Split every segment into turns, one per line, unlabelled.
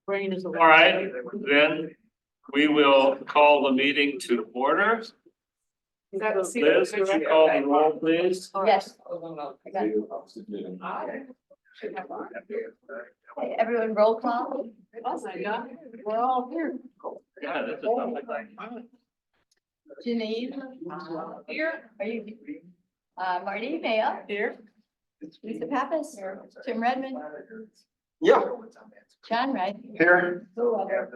All right, then we will call the meeting to order. Liz, would you call the roll, please?
Yes. Okay, everyone roll call.
We're all here. Yeah, this is something like.
Janine. Here. Are you? Marty Mayo.
Here.
Lisa Pappas. Tim Redmond.
Yeah.
John Wright.
Here.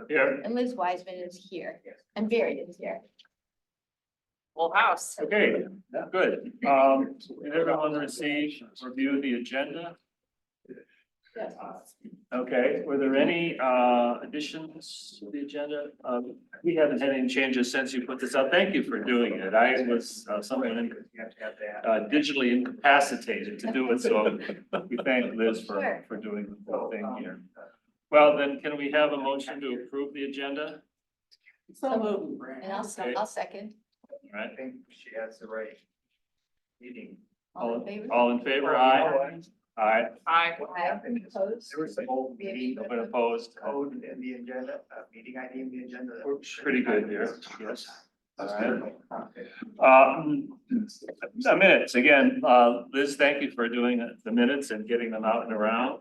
Here.
And Liz Wiseman is here. And Barry is here.
Full house. Okay, good. Did everyone receive, review the agenda?
Yes.
Okay, were there any additions to the agenda? We haven't had any changes since you put this out. Thank you for doing it. I was someone digitally incapacitated to do it, so we thank Liz for doing the whole thing here. Well, then, can we have a motion to approve the agenda?
And I'll second.
All right,
I think she has the right meeting.
All in favor?
all in favor? Aye. Aye.
Aye. Opposed?
There was some old meeting
Nobody opposed?
code in the agenda, meeting ID in the agenda.
We're pretty good here, yes.
That's
All
good.
The minutes, again, Liz, thank you for doing the minutes and getting them out and around.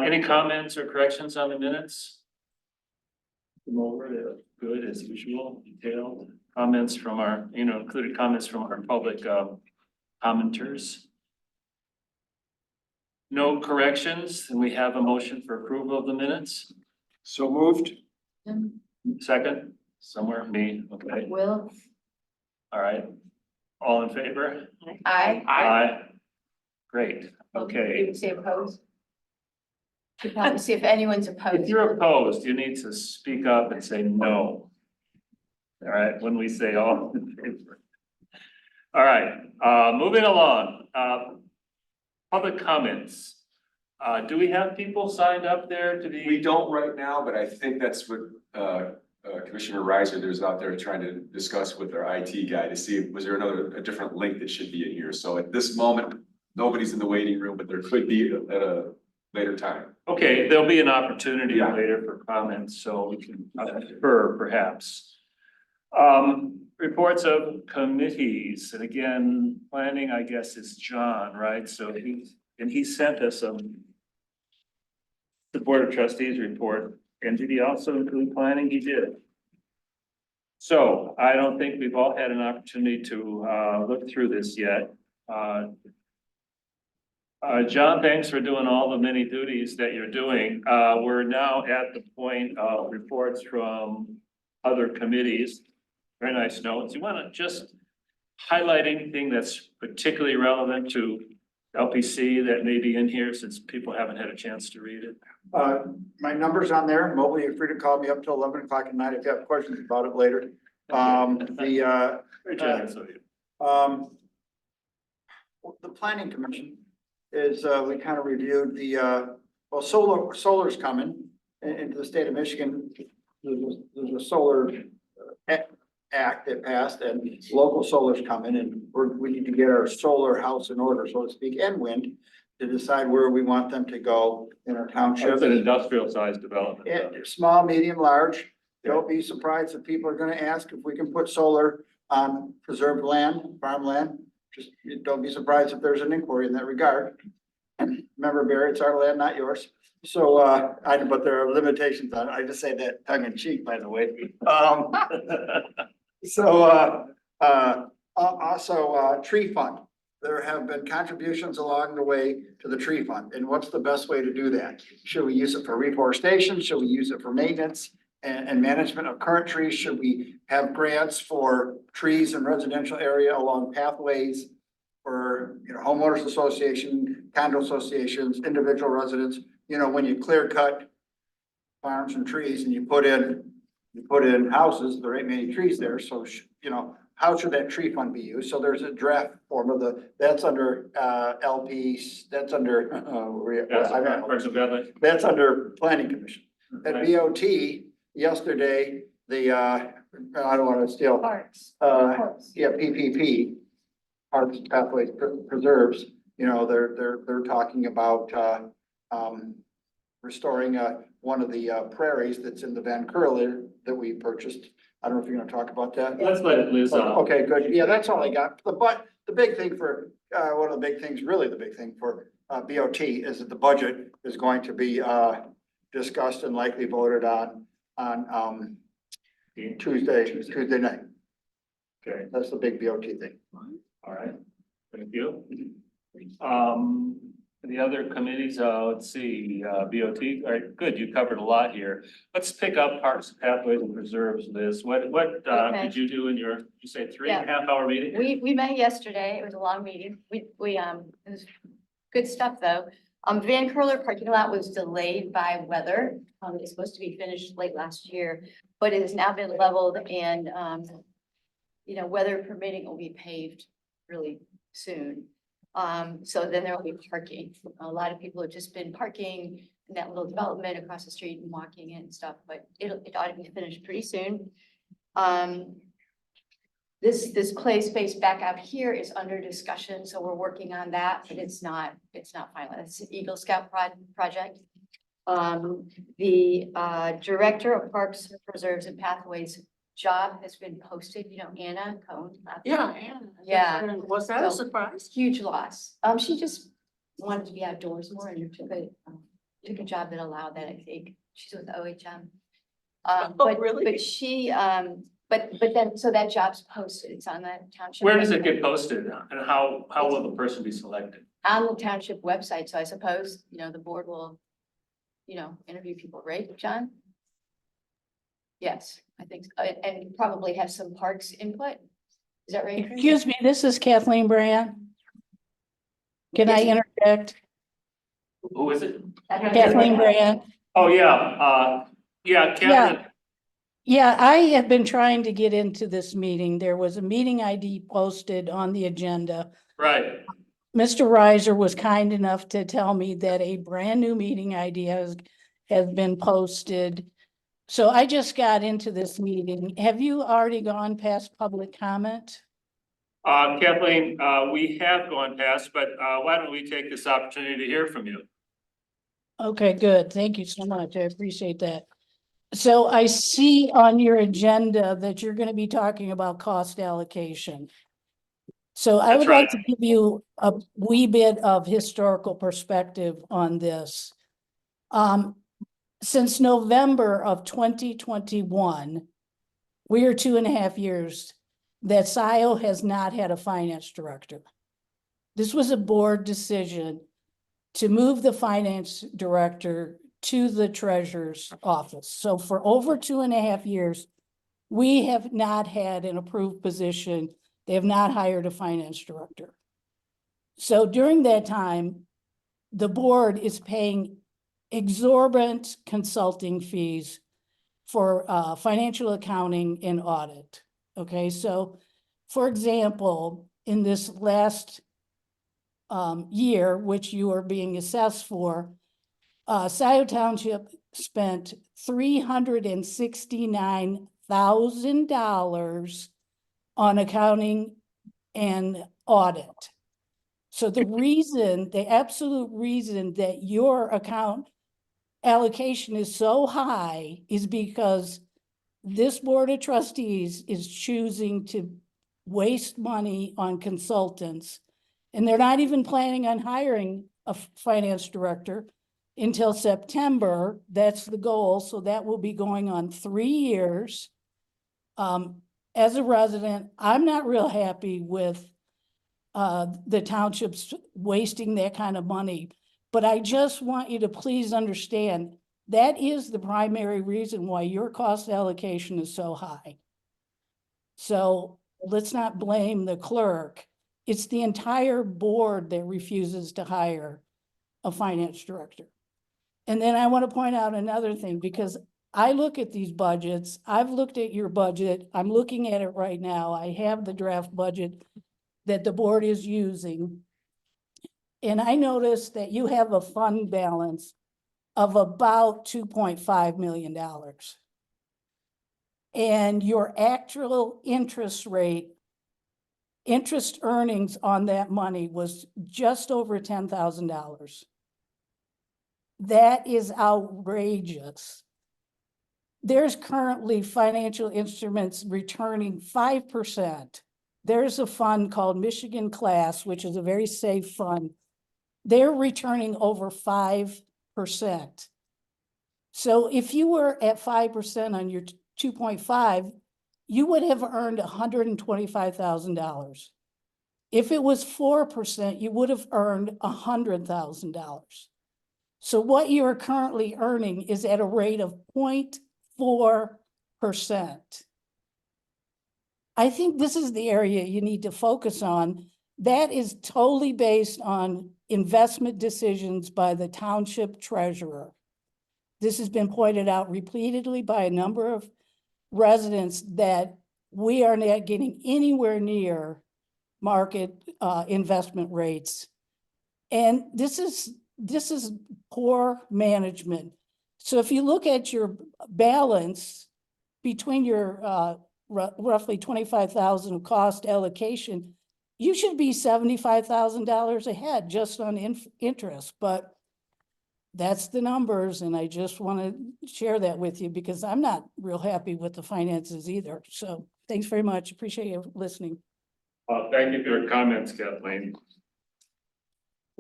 Any comments or corrections on the minutes? Come over, they're good as usual, detailed comments from our, included comments from our public commenters. No corrections, and we have a motion for approval of the minutes.
So moved.
Second, somewhere, me, okay,
Will.
all right. All in favor?
Aye.
Aye. Great,
You
okay.
would say opposed? Could help me see if anyone's
If
opposed.
you're opposed, you need to speak up and say no. All right, when we say all in favor. All right, moving along, public comments. Do we have people signed up there to be?
We don't right now, but I think that's what Commissioner Reiser, there's out there trying to discuss with our IT guy to see, was there a different link that should be in here? So at this moment, nobody's in the waiting room, but there could be at a later time.
Okay, there'll be an opportunity
Yeah.
later for comments, so we can defer perhaps. Reports of committees, and again, planning, I guess, is John, right? So he sent us the Board of Trustees report, and did he also include planning? He did. So I don't think we've all had an opportunity to look through this yet. John, thanks for doing all the many duties that you're doing. We're now at the point of reports from other committees. Very nice notes. You want to just highlight anything that's particularly relevant to LPC that may be in here since people haven't had a chance to read it?
My number's on there. Mobile, you're free to call me up till 11 o'clock at night if you have questions about it later.
Very generous of you.
The planning commission is, we kind of reviewed well, solar's coming into the state of Michigan. There's a solar act that passed and local solar's coming and we need to get our solar house in order, so to speak, and wind to decide where we want them to go in our township.
It's an industrial sized development.
Small, medium, large. Don't be surprised if people are gonna ask if we can put solar on preserved land, farmland. Just don't be surprised if there's an inquiry in that regard. Remember, Barry, it's our land, not yours. So, but there are limitations on it. I just say that tongue in cheek, by the way. Also, tree fund. There have been contributions along the way to the tree fund. And what's the best way to do that? Should we use it for reforestation? Should we use it for maintenance and management of current trees? Should we have grants for trees in residential area along pathways for, homeowners association, condo associations, individual residents? When you clear cut farms and trees and you put in houses, there ain't many trees there. So, how should that tree fund be used? So there's a draft form of that's under, LPs, that's under, that's under planning commission. At BOT, yesterday, I don't want to steal.
Parks.
PPP, Parks Pathways Preserves, they're talking about, restoring, one of the prairies that's in the Van Curler that we purchased. I don't know if you're gonna talk about that.
Let's let Liz,
Okay, good. Yeah, that's all I got. But the big thing for, one of the big things, really the big thing for, BOT is that the budget is going to be, discussed and likely voted on, Tuesday night.
okay,
That's the big BOT thing.
all right, thank you. The other committees, let's see, BOT, all right, good, you covered a lot here. Let's pick up Parks, Pathways and Preserves, Liz. What,
Okay.
did you do in your, you say 3.5 hour meeting?
We met yesterday. It was a long meeting. It was good stuff though. Van Curler parking lot was delayed by weather. It's supposed to be finished late last year, but it has now been leveled and, weather permitting, will be paved really soon. So then there will be parking. A lot of people have just been parking in that little development across the street and walking in and stuff, but it ought to be finished pretty soon. This play space back out here is under discussion, so we're working on that, but it's not final. It's an Eagle Scout project. The Director of Parks, Preserves and Pathways job has been posted, Anna Cohn.
Yeah.
Yeah.
Was that a
So-
surprise?
Huge loss. She just wanted to be outdoors more and took a job that allowed that, I think. She's with OHM.
Really?
But she, but then, so that job's posted. It's on the township.
Where does it get posted and how will the person be selected?
On the township website. So I suppose, the board will, interview people, right, John? Yes, I think, so. And probably have some parks input. Is that right? Chris?
Excuse me, this is Kathleen Brand. Can I
Yes.
interject?
Who is it?
Kathleen Brand.
Oh, yeah, Kevin,
Yeah, I have been trying to get into this meeting. There was a meeting ID posted on the agenda.
right.
Mr. Reiser was kind enough to tell me that a brand new meeting ID has been posted. So I just got into this meeting. Have you already gone past public comment?
Kathleen, we have gone past, but why don't we take this opportunity to hear from you?
Okay, good. Thank you so much. I appreciate that. So I see on your agenda that you're going to be talking about cost allocation. So I
That's
would like
right.
to give you a wee bit of historical perspective on this. Since November of 2021, we are 2.5 years that Scio has not had a finance director. This was a board decision to move the finance director to the treasurer's office. So for over 2.5 years, we have not had an approved position. They have not hired a finance director. So during that time, the board is paying exorbitant consulting fees for financial accounting and audit. Okay, so for example, in this last year, which you are being assessed for, Scio Township spent $369,000 on accounting and audit. So the absolute reason that your account allocation is so high is because this board of trustees is choosing to waste money on consultants. And they're not even planning on hiring a finance director until September. That's the goal. So that will be going on 3 years. As a resident, I'm not real happy with the townships wasting that kind of money. But I just want you to please understand that is the primary reason why your cost allocation is so high. So let's not blame the clerk. It's the entire board that refuses to hire a finance director. And then I want to point out another thing, because I look at these budgets. I've looked at your budget. I'm looking at it right now. I have the draft budget that the board is using. And I noticed that you have a fund balance of about $2.5 million. And your actual interest earnings on that money was just over $10,000. That is outrageous. There's currently financial instruments returning 5%. There's a fund called Michigan Class, which is a very safe fund. They're returning over 5%. So if you were at 5% on your 2.5, you would have earned $125,000. If it was 4%, you would have earned $100,000. So what you are currently earning is at a rate of 0.4%. I think this is the area you need to focus on. That is totally based on investment decisions by the township treasurer. This has been pointed out repeatedly by a number of residents that we are not getting anywhere near market investment rates. And this is poor management. So if you look at your balance between your roughly 25,000 of cost allocation, you should be $75,000 ahead just on interest, but that's the numbers. And I just want to share that with you because I'm not real happy with the finances either. So thanks very much. Appreciate you listening.
Thank you for your comments, Kathleen. Is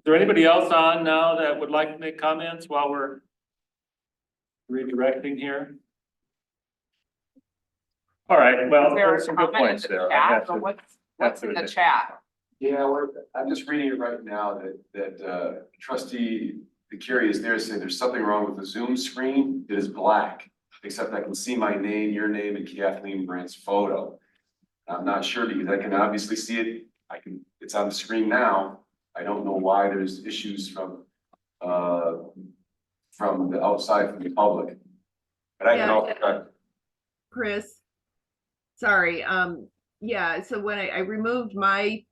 there anybody else on now that would like to make comments while we're redirecting here? All right, well,
Is there
there's
a
some good
comment in
points
the
there. I
chat,
have
or
to-
what's in the
admit.
chat?
Yeah, I'm just reading it right now that trustee Vicari is there saying there's something wrong with the Zoom screen. It is black, except I can see my name, your name, and Kathleen Brandt's photo. I'm not sure because I can obviously see it. It's on the screen now. I don't know why there's issues from the outside, from the public. But I can
Yeah.
also,
Chris, sorry, yeah, so when I removed my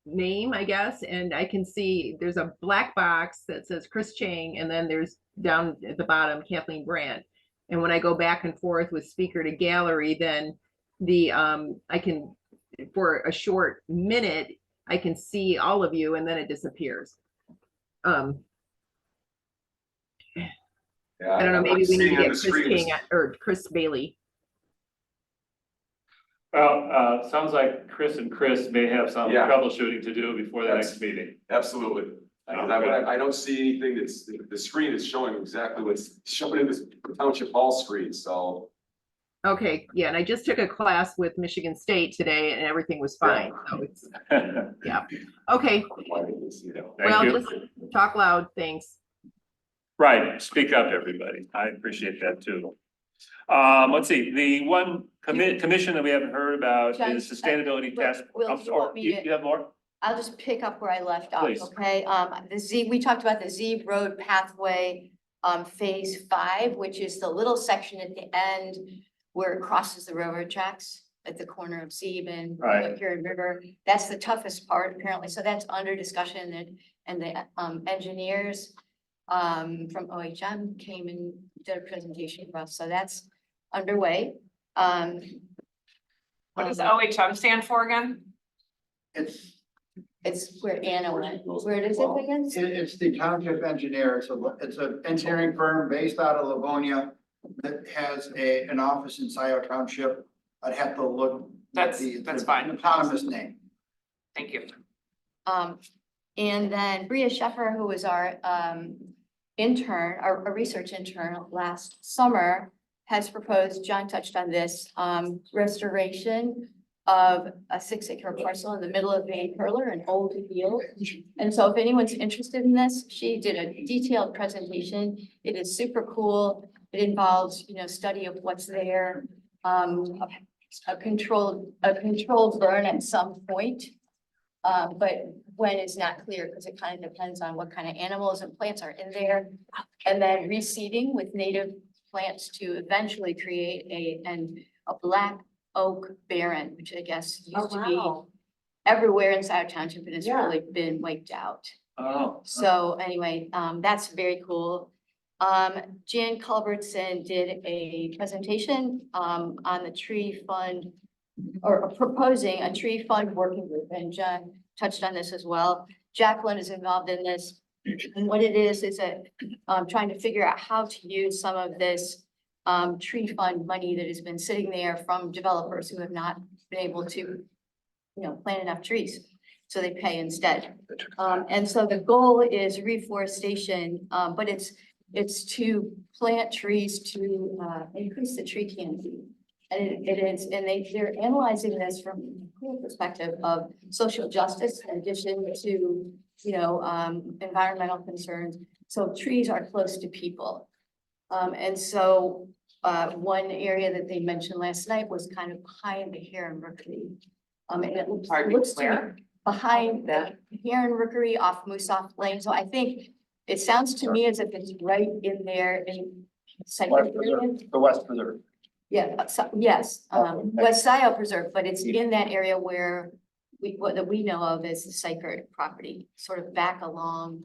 name, I guess, and I can see there's a black box that says Chris Chang, and then there's down at the bottom, Kathleen Brandt. And when I go back and forth with speaker to gallery, then I can, for a short minute, I can see all of you and then it disappears.
yeah,
I don't know,
I'm
maybe
not
we need
seeing
to
on
get
the
Chris
screen.
King or Chris Bailey.
Well, sounds like Chris and Chris may have some
Yeah.
troubleshooting to do before the next meeting.
Absolutely. I don't see anything the screen is showing exactly what's showing in this township hall screen, so.
Okay, yeah, and I just took a class with Michigan State today and everything was fine, so it's, okay, well,
Thank you.
just talk loud, thanks.
Right, speak up, everybody. I appreciate that too. Let's see, the one commission that we haven't heard about
John,
is sustainability task.
Will,
I'm
you
sorry,
want me to-
you have more?
I'll just pick up where I left off,
Please.
okay? We talked about the Z Road Pathway, phase 5, which is the little section at the end where it crosses the railroad tracks at the corner of Zeeb and
Right.
Huron River. That's the toughest part apparently, so that's under discussion and the engineers from OHM came and did a presentation for us, so that's underway.
What does OHM stand for again?
It's,
where Anna went. Where is it again?
it's the township engineer. It's an engineering firm based out of Livonia that has an office in Scio Township. I'd have to look. at
That's fine.
Eponymous name.
Thank you.
And then Bria Sheffer, who was our intern, our research intern last summer, has proposed, John touched on this, restoration of a 6-acre parcel in the middle of Van Curler, an old field. And so if anyone's interested in this, she did a detailed presentation. It is super cool. It involves, study of what's there, a controlled burn at some point. But when is not clear because it kind of depends on what kind of animals and plants are in there. And then reseeding with native plants to eventually create a black oak barren, which I guess used to be everywhere inside township and has really been wiped out.
Oh.
So anyway, that's very cool. Jan Culbertson did a presentation on the tree fund or proposing a tree fund working group, and John touched on this as well. Jacqueline is involved in this. And what it is trying to figure out how to use some of this tree fund money that has been sitting there from developers who have not been able to, plant enough trees. So they pay instead. And so the goal is reforestation, but it's to plant trees to increase the tree canopy. And it is, and they're analyzing this from a perspective of social justice in addition to, environmental concerns. So trees are close to people. And so one area that they mentioned last night was kind of behind the Heron Rookery. And it looks to me
Where?
behind the Heron Rookery off Moosoff Lane. So I think it sounds to me as if it's right in there in.
West Preserve, the West Preserve.
Yeah, yes,
Okay.
West Scio Preserve, but it's in that area where that we know of as the sacred property, sort of back along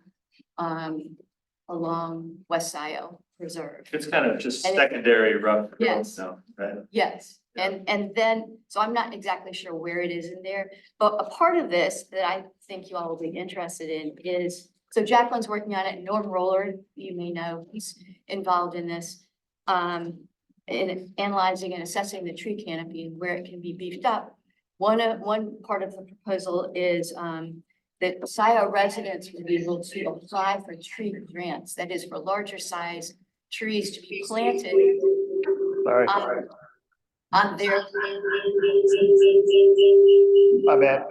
West Scio Preserve.
It's kind of just
And it-
secondary rough.
Yes.
No, right?
Yes,
Yeah.
and then, so I'm not exactly sure where it is in there, but a part of this that I think you all will be interested in is, so Jacqueline's working on it, Norm Roller, you may know, he's involved in this. In analyzing and assessing the tree canopy and where it can be beefed up. One part of the proposal is that Scio residents will be able to apply for tree grants, that is for larger size trees to be planted
Sorry.
on their.
My bad.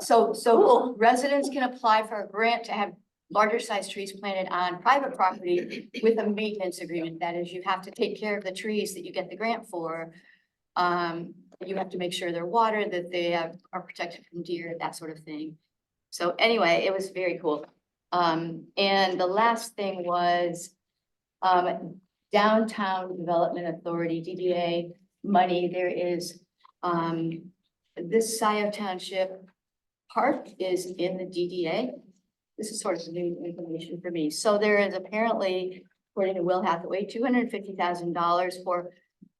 So residents can apply for a grant to have larger size trees planted on private property with a maintenance agreement. That is, you have to take care of the trees that you get the grant for. You have to make sure they're watered, that they are protected from deer, that sort of thing. So anyway, it was very cool. And the last thing was Downtown Development Authority, DDA money. There is this Scio Township Park is in the DDA. This is sort of new information for me. So there is apparently, according to Will Hathaway, $250,000 for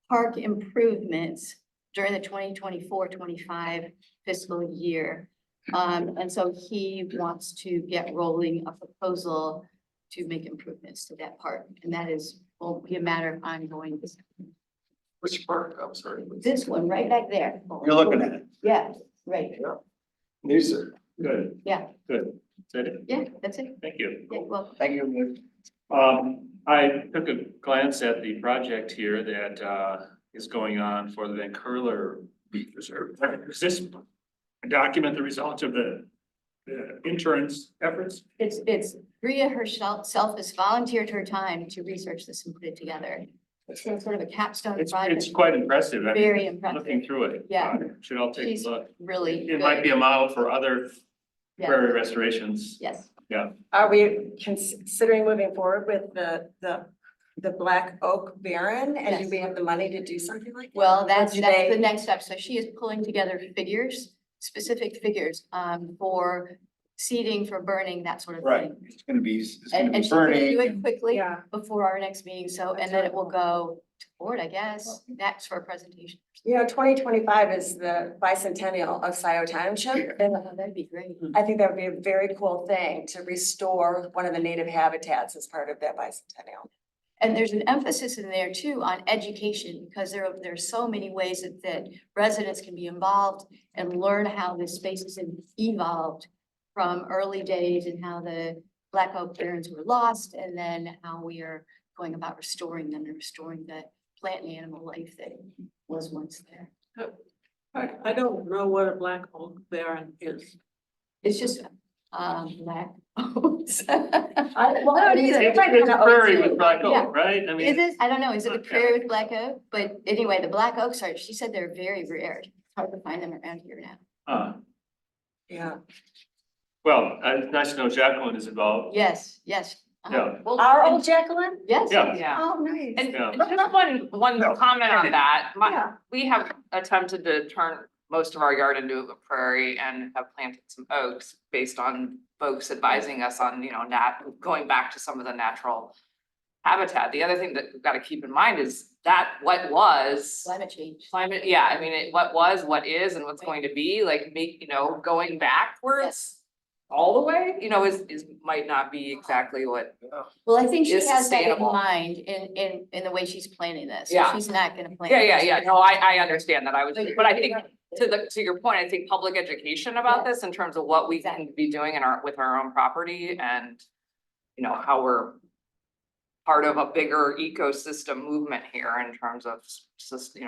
park improvements during the 2024-25 fiscal year. And so he wants to get rolling a proposal to make improvements to that park. And that will be a matter of ongoing.
Which part? I'm sorry.
This one right back there.
You're looking at it.
Yeah, right.
These are.
Good.
Yeah.
Good. Is that it?
Yeah, that's it.
Thank you.
Yeah, well,
Thank you.
I took a glance at the project here that is going on for the Van Curler Beach Reserve. Is this document the result of the interns' efforts?
it's Bria herself has volunteered her time to research this and put it together. It's sort of a capstone
It's
project,
quite impressive. I mean,
very impressive,
looking through it.
Yeah.
Should all take
She's
a look.
really
It might be a model for other
Yeah.
prairie restorations.
Yes,
Are we considering moving forward with the Black Oak Baron? And do
Yes.
we have the money to do something like that?
well,
Or
that's
do
the
they-
next step. So she is pulling together figures, specific figures, for seeding, for burning, that sort of
Right,
thing.
it's gonna be
And she's gonna do
burning.
it quickly
Yeah.
before our next meeting, so, and then it will go to board, I guess, next for a presentation.
2025 is the bicentennial of Scio Township. And
Oh, that'd be great.
I think that would be a very cool thing to restore one of the native habitats as part of that bicentennial.
And there's an emphasis in there too on education, because there's so many ways that residents can be involved and learn how this space has evolved from early days and how the Black Oak Barrens were lost, and then how we are going about restoring them and restoring the plant and animal life that was once there.
I don't know what a black oak baron is.
It's just, black oaks.
Well,
Is
It's
like
it's
an
a prairie
oak
with black
Yeah.
oak, right? I mean,
it? I don't know. Is it the
Okay.
prairie with black oak? But anyway, the black oaks are, she said they're very rare. It's hard to find them around here now.
Yeah.
well, it's nice to know Jacqueline is involved.
Yes, yes.
Yeah.
Well,
Our
and-
old Jacqueline?
Yes.
Yeah.
Yeah.
Oh, nice.
And
Yeah.
just one
No.
comment on that.
Yeah.
We have attempted to turn most of our yard into a prairie and have planted some oaks based on folks advising us on, going back to some of the natural habitat. The other thing that we've got to keep in mind is that what was
Climate change.
climate, yeah, I mean, what was, what is, and what's going to be, like, going backwards all the way, is might not be exactly what.
Well, I think she
Is
has that in
sustainable.
mind in the way she's planning this. So
Yeah.
she's not gonna plan.
Yeah, no, I understand that, but I think,
But
to your point, I think public education about this in terms of what we can be doing with our own property and, how we're part of a bigger ecosystem movement here in terms of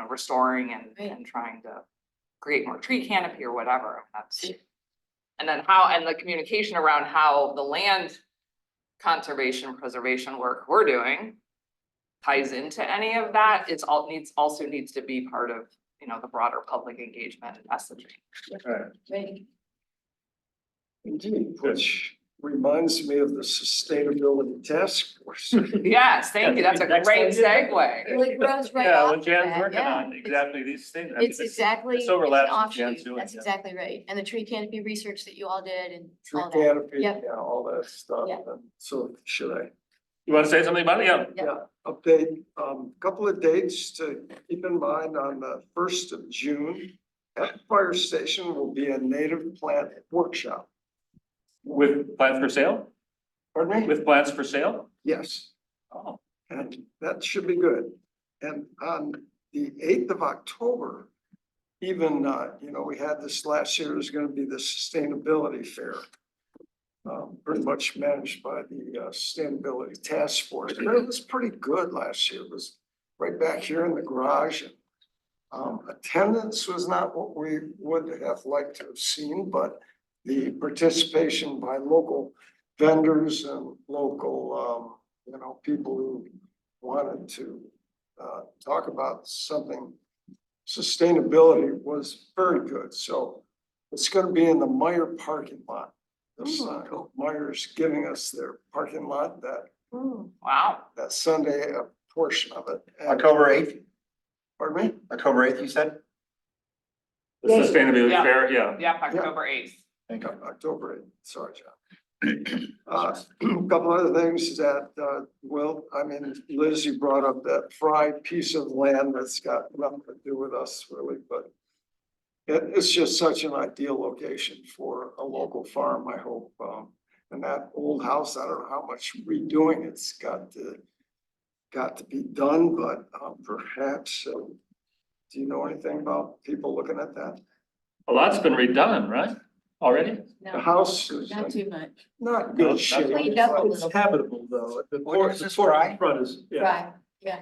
restoring and trying to create more tree canopy or whatever. And then and the communication around how the land conservation preservation work we're doing ties into any of that. Also needs to be part of, the broader public engagement and messaging.
Right.
Indeed, which reminds me of the Sustainability Task Force.
Yes, thank you. That's a
Next
great
idea.
segue.
Well, it grows right
Yeah,
off
what
of
Jan's
that,
working
yeah.
on, exactly these things. I mean,
It's exactly,
It's
it's an
overlaps with
offshoot.
Jan's doing,
That's
yeah.
exactly right. And the tree canopy research that you all did and
Tree
all that.
canopy,
Yep.
yeah, all that stuff.
Yeah.
And so should I?
You wanna say something about it? Yeah.
Yep.
Yeah, update, couple of dates to keep in mind. On the 1st of June, at the fire station will be a native plant workshop.
With plants for sale?
Pardon me?
With plants for sale?
Yes,
Oh,
and that should be good. And on the 8th of October, even, we had this last year, is gonna be the sustainability fair. Pretty much managed by the Sustainability Task Force. But it was pretty good last year. It was right back here in the garage. Attendance was not what we would have liked to have seen, but the participation by local vendors and local, people who wanted to talk about something, sustainability was very good. So it's gonna be in the Meyer parking lot. Meyer's giving us their parking lot
Wow.
that Sunday, a portion of it. And-
October 8th,
Pardon me?
October 8th, you said?
the sustainability
Yeah.
fair, yeah.
Yep, October 8th.
October 8th, sorry, John. A couple other things that, Liz, you brought up that fried piece of land that's got nothing to do with us really, but it's just such an ideal location for a local farm, I hope. And that old house, I don't know how much redoing it's got to be done, but perhaps, do you know anything about people looking at that?
A lot's been redone, right? Already?
The
No,
house is
not too much.
not
No,
good shape.
Cleaned up a
It's
little.
habitable though. The
When
porch,
is
the
this
porch
dry?
in front is, yeah.
Right, yeah.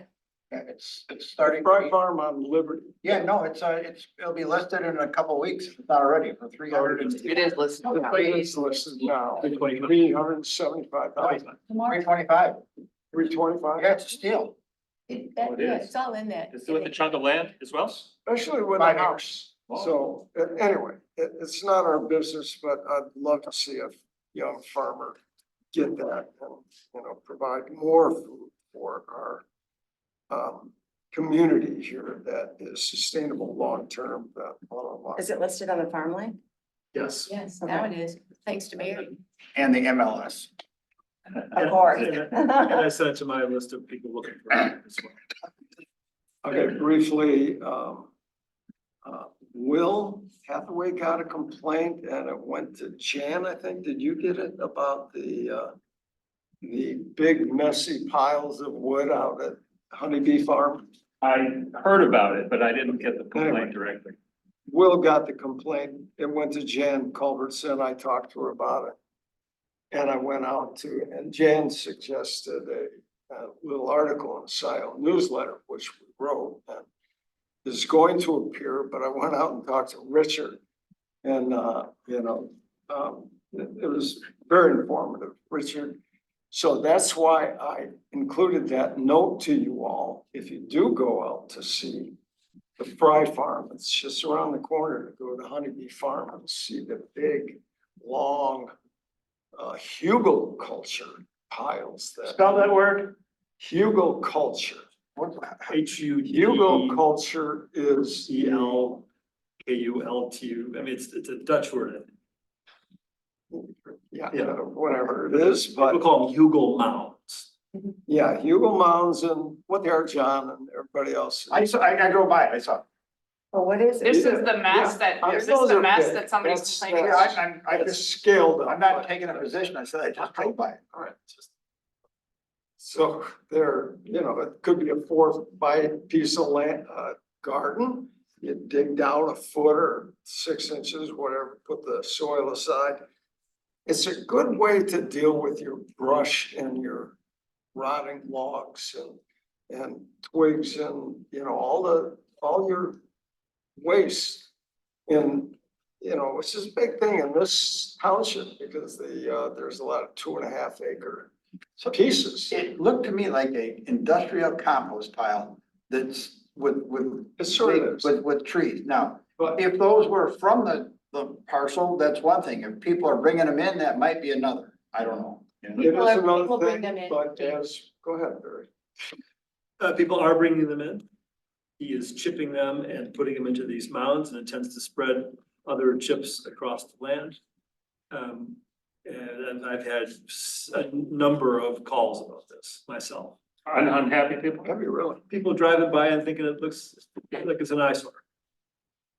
It's starting.
Fry farm on Liberty.
Yeah, no, it'll be listed in a couple of weeks, if it's not already, for 300 and.
It is listed.
It's listed now, 375,000,
Tomorrow,
325.
325.
Yeah, it's a steal.
It
yeah,
is.
it's all in that.
Is it with the chunk of land as well?
Especially with a
5
house. So anyway, it's not our business, but I'd love to see a young farmer get that and, provide more food for our community here that is sustainable long-term, blah, blah, blah.
Is it listed on the farmland?
Yes.
Yes, now it is, thanks to Mary.
And the MLS.
Of course.
And I sent it to my list of people looking for it as well.
Okay, briefly, Will Hathaway got a complaint and it went to Jan, I think. Did you get it about the big messy piles of wood out at Honeybee Farm?
I heard about it, but I didn't get the
Anyway.
complaint directly.
Will got the complaint. It went to Jan Culbertson. I talked to her about it. And I went out to, and Jan suggested a little article in the Scio newsletter, which we wrote. And is going to appear, but I went out and talked to Richard. And, it was very informative, Richard. So that's why I included that note to you all. If you do go out to see the Fry Farm, it's just around the corner to go to Honeybee Farm and see the big, long hugelkultur piles that.
Spell that word?
Hugelkultur.
Hugelkultur
Hugelkultur is
I mean, it's a Dutch word.
yeah,
Yeah.
whatever it is, but
People call them Hugel mounds.
Yeah, Hugo Mounds and what they are, John and everybody else.
I drove by it, I saw it.
Oh, what is it?
This is the mess that,
Yeah,
is this
those
the
are
mess
big.
that somebody's
That's-
complaining
that's-
about?
I
It's
just,
scaled up.
I'm not taking a position, I said I just drove by it.
All right. So there, it could be a 4 by piece of land, garden. You dig down a foot or 6 inches, whatever, put the soil aside. It's a good way to deal with your brush and your rotting logs and twigs and, all your waste. And, which is a big thing in this township because there's a lot of 2.5 acre pieces.
It looked to me like a industrial compost pile that's with.
It sort of is.
With trees. Now,
But
if those were from the parcel, that's one thing. If people are bringing them in, that might be another. I don't know.
it is
People
another
bring them
thing,
in.
but go ahead, Barry.
People are bringing them in. He is chipping them and putting them into these mounds and intends to spread other chips across the land. And I've had a number of calls about this myself.
Unhappy people?
Have you really?
People driving by and thinking it looks like it's an eyesore.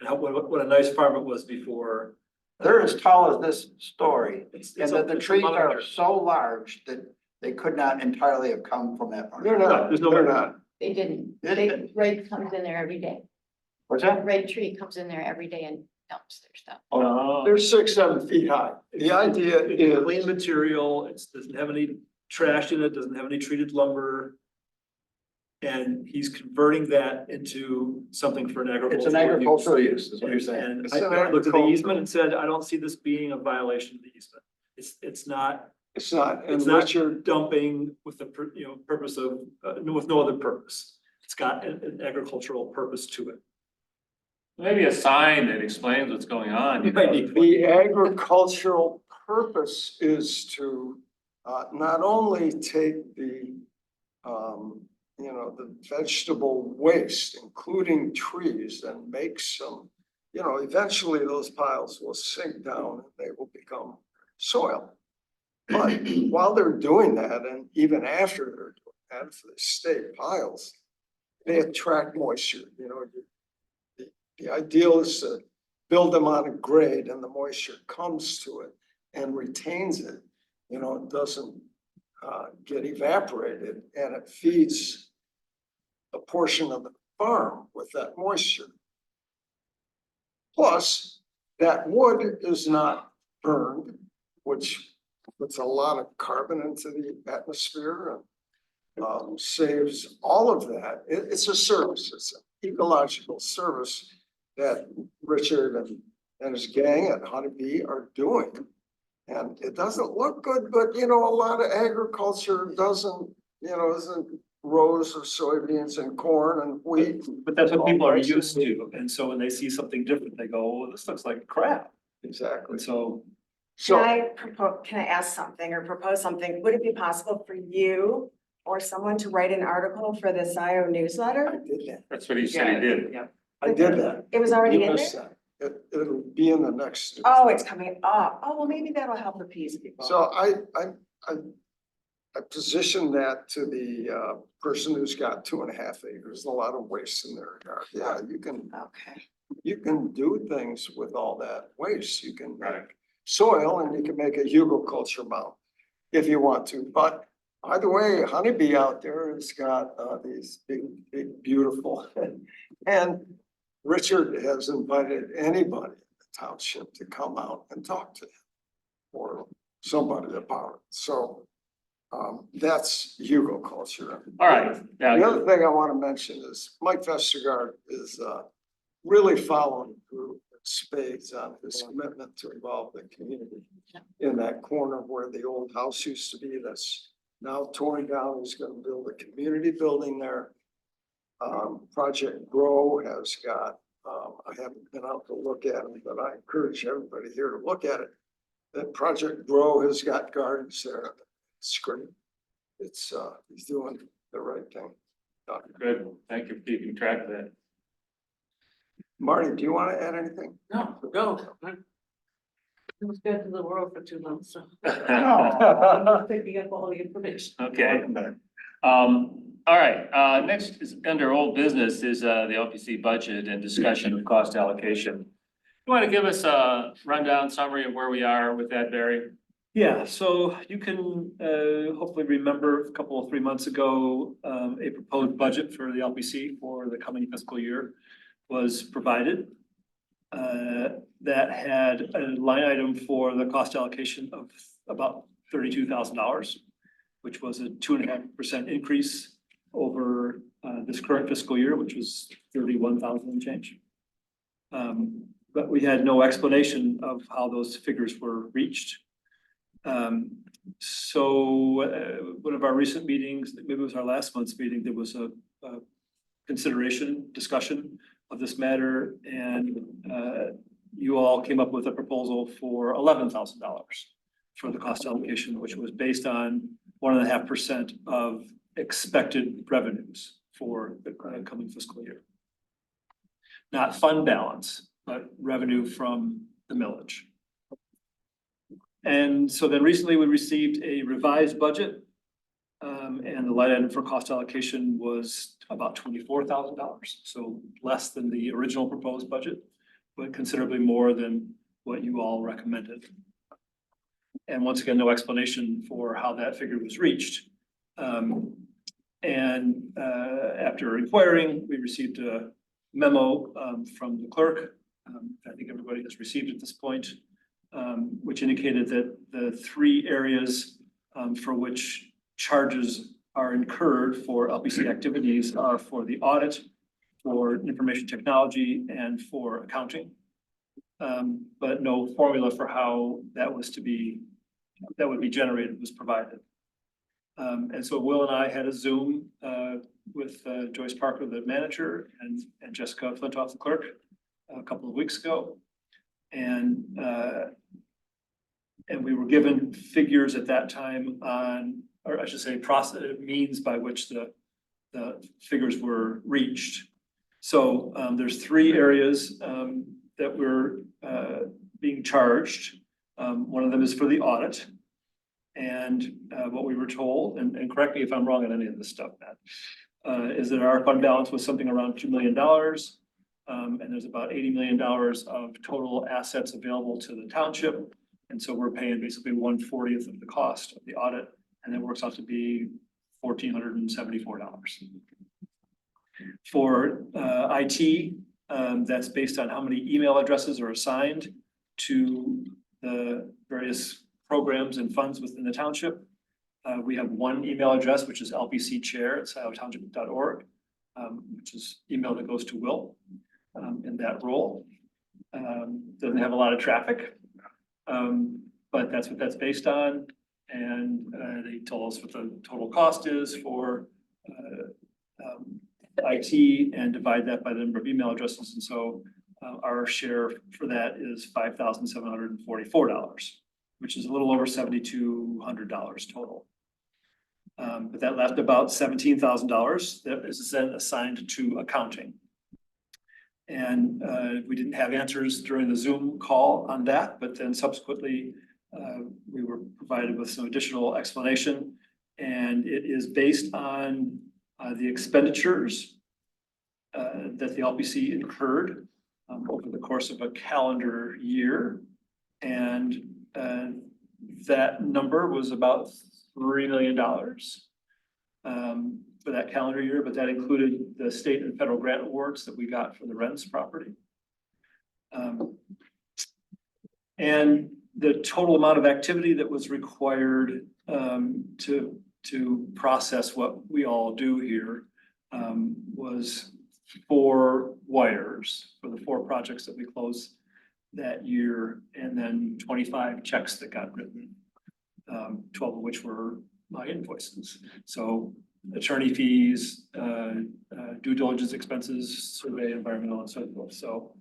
And what a nice farm it was before.
They're as tall as this story,
It's
and that the
it's a
trees are
monitor.
so large that they could not entirely have come from that farm.
They're not,
There's no
they're
way.
not.
They didn't.
They
They,
didn't.
Red comes in there every day.
What's that?
Red tree comes in there every day and dumps their stuff.
Oh.
They're 6, 7 feet high. The idea
It's clean
is,
material, it doesn't have any trash in it, doesn't have any treated lumber. And he's converting that into something for an agricultural.
It's an agricultural use, is what you're saying.
And
It's
I
an
looked at the
agricultural-
easement and said, I don't see this being a violation of the easement. It's not
it's not, and
It's not
Richard,
dumping with the, purpose of, with no other purpose. It's got an agricultural purpose to it.
Maybe a sign that explains what's going on. you know.
Right.
the agricultural purpose is to not only take the the vegetable waste, including trees, and make some, eventually those piles will sink down and they will become soil. But while they're doing that, and even after they're doing that, if they stay piles, they attract moisture, the ideal is to build them on a grade and the moisture comes to it and retains it. It doesn't get evaporated and it feeds a portion of the farm with that moisture. Plus, that wood is not burned, which puts a lot of carbon into the atmosphere and saves all of that. It's a service, it's an ecological service that Richard and his gang at Honeybee are doing. And it doesn't look good, but a lot of agriculture isn't rows of soybeans and corn and wheat.
But that's what people are used to. And so when they see something different, they go, oh, this looks like crap.
Exactly.
And so
Can I ask something or propose something? Would it be possible for you or someone to write an article for the Scio
I
newsletter?
did that.
That's what he said he did.
Yeah.
I did that.
It was already
You
in
missed
there?
that. It'll be in the next.
Oh, it's coming up. Oh, well, maybe that'll help appease people.
So I positioned that to the person who's got 2.5 acres, a lot of waste in their yard. Yeah,
Okay.
you can do things with all that waste. You can
Right.
make soil and you can make a hugelkultur mound if you want to. But either way, Honeybee out there has got these big, beautiful. And Richard has invited anybody in the township to come out and talk to him or somebody about it. So that's hugelkultur.
All right,
The
now,
other thing I want to mention is Mike Vestergaard is really following through in spades on his commitment to involve the community in that corner where the old house used to be that's now torn down. He's going to build a community building there. Project Grow has got, I haven't been out to look at it, but I encourage everybody here to look at it. That Project Grow has got gardens there. It's great. It's, he's doing the right thing.
good, thank you for keeping track of that.
Marty, do you want to add anything?
No, go.
It was good to the world for 2 months, so. I'm picking up all the information.
Okay. All right, next is under old business is, the LPC budget and discussion of cost allocation. You want to give us a rundown summary of where we are with that, Barry?
Yeah, so you can hopefully remember a couple of 3 months ago, a proposed budget for the LPC for the coming fiscal year was provided. That had a line item for the cost allocation of about $32,000, which was a 2.5% increase over this current fiscal year, which was 31,000 and change. But we had no explanation of how those figures were reached. One of our recent meetings, maybe it was our last month's meeting, there was a discussion of this matter, and you all came up with a proposal for $11,000 for the cost allocation, which was based on 1.5% of expected revenues for the coming fiscal year. Not fund balance, but revenue from the millage. And so then recently we received a revised budget. And the line item for cost allocation was about $24,000, so less than the original proposed budget, but considerably more than what you all recommended. And once again, no explanation for how that figure was reached. After inquiring, we received a memo from the clerk. I think everybody has received at this point, which indicated that the 3 areas for which charges are incurred for LPC activities are for the audit, for information technology, and for accounting. But no formula for how that would be generated was provided. And so Will and I had a Zoom with Joyce Parker, the manager, and Jessica Flintoff, the clerk, a couple of weeks ago. And we were given figures at that time on, or I should say, means by which the figures were reached. So there's 3 areas that we're being charged. One of them is for the audit. And what we were told, and correct me if I'm wrong on any of this stuff, Matt, is that our fund balance was something around $2 million. And there's about $80 million of total assets available to the township. And so we're paying basically 1/40th of the cost of the audit, and that works out to be $1,474. For IT, that's based on how many email addresses are assigned to the various programs and funds within the township. We have one email address, which is lpcchair@sciotownship.org, which is email that goes to Will in that role. Doesn't have a lot of traffic, but that's what that's based on. And they told us what the total cost is for IT and divide that by the number of email addresses. And so our share for that is $5,744, which is a little over $7,200 total. But that left about $17,000 that is then assigned to accounting. And we didn't have answers during the Zoom call on that, but then subsequently we were provided with some additional explanation. And it is based on the expenditures that the LPC incurred over the course of a calendar year. And that number was about $3 million for that calendar year, but that included the state and federal grant awards that we got for the Ren's property. And the total amount of activity that was required to process what we all do here was 4 wires for the 4 projects that we closed that year, and then 25 checks that got written, 12 of which were my invoices. So attorney fees, due diligence expenses, survey, environmental, and so forth. So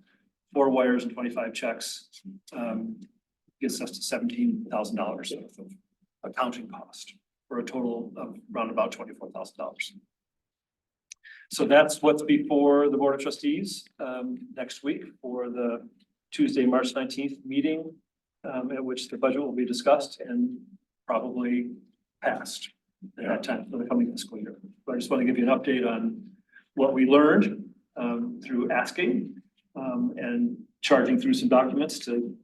4 wires and 25 checks gets us to $17,000 of accounting cost for a total of around about $24,000. So that's what's before the Board of Trustees next week for the Tuesday, March 19th meeting. at which the budget will be discussed and probably passed at that time for the coming fiscal year. But I just want to give you an update on what we learned through asking and charging through some documents to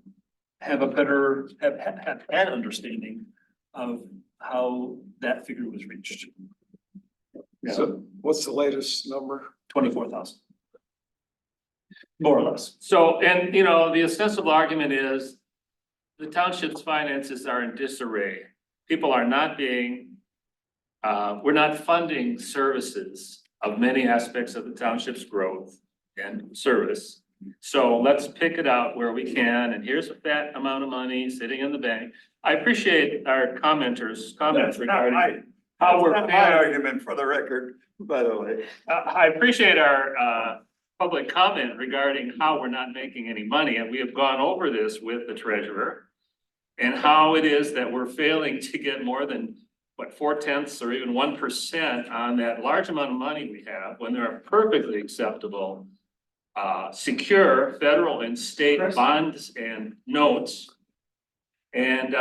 have a better, have an understanding of how that figure was reached.
So what's the latest number?
24,000. More or less.
So, and you know, the ostensible argument is the township's finances are in disarray. People are not being, we're not funding services of many aspects of the township's growth and service. So let's pick it out where we can, and here's a fat amount of money sitting in the bank. I appreciate our commenters' comments regarding how we're
That's not my argument for the record, by the way.
I appreciate our public comment regarding how we're not making any money, and we have gone over this with the treasurer. And how it is that we're failing to get more than, what, 0.4 or even 1% on that large amount of money we have, when there are perfectly acceptable secure federal and state bonds and notes. And